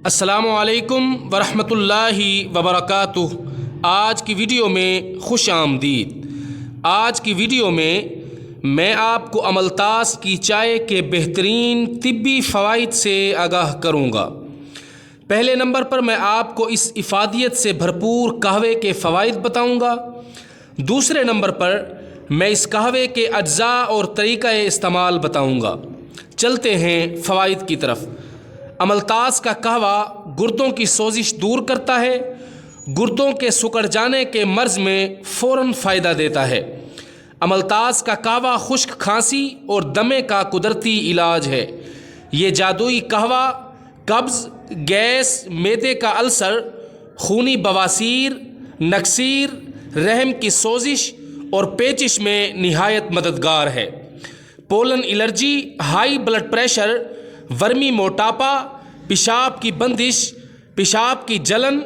السلام علیکم ورحمۃ اللہ وبرکاتہ۔ آج کی ویڈیو میں خوش آمدید۔ آج کی ویڈیو میں آپ کو عملتاس کی چائے کے بہترین طبی فوائد سے آگاہ کروں گا۔ پہلے نمبر پر میں آپ کو اس افادیت سے بھرپور قہوے کے فوائد بتاؤں گا۔ دوسرے نمبر پر میں اس قہوے کے اجزاء اور طریقہ استعمال بتاؤں گا۔ چلتے ہیں فوائد کی طرف۔ عملتاس کا قہوہ گردوں کی سوزش دور کرتا ہے، گردوں کے سکڑ جانے کے مرض میں فوراً فائدہ دیتا ہے۔ عملتاس کا قہوہ خشک کھانسی اور دمے کا قدرتی علاج ہے۔ یہ جادوئی قہوہ قبض، گیس، معدے کا السر، خونی بواسیر، نکسیر، رحم کی سوزش اور پیچش میں نہایت مددگار ہے۔ Pollen allergy, high blood pressure, ورمی موٹاپا، پیشاب کی بندش، پیشاب کی جلن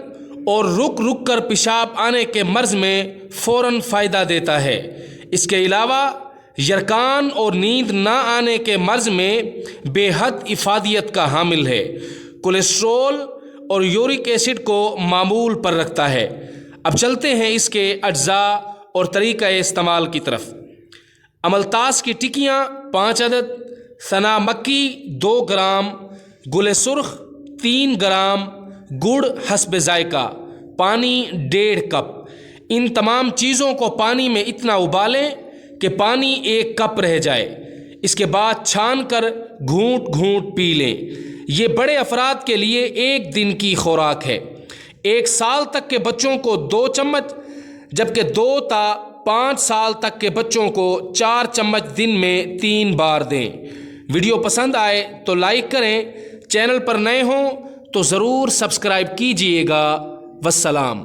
اور رک رک کر پیشاب آنے کے مرض میں فوراً فائدہ دیتا ہے۔ اس کے علاوہ یرقان اور نیند نہ آنے کے مرض میں بے حد افادیت کا حامل ہے۔ کولیسٹرول اور یورک ایسڈ کو معمول پر رکھتا ہے۔ اب چلتے ہیں اس کے اجزاء اور طریقہ استعمال کی طرف۔ عملتاس کی ٹکیاں 5 عدد، سنا مکی 2 گرام، گل سرخ 3 گرام، گڑ حسب ذائقہ، پانی 1.5 کپ۔ ان تمام چیزوں کو پانی میں اتنا ابالیں کہ پانی 1 کپ رہ جائے۔ اس کے بعد چھان کر گھونٹ گھونٹ پی لیں۔ یہ بڑے افراد کے لیے 1 دن کی خوراک ہے۔ 1 سال تک کے بچوں کو 2 چمچ، جبکہ 2 تا 5 سال تک کے بچوں کو 4 چمچ دن میں 3 بار دیں۔ ویڈیو پسند آئے تو لائک کریں، چینل پر نئے ہوں تو ضرور سبسکرائب کیجیے گا۔ والسلام۔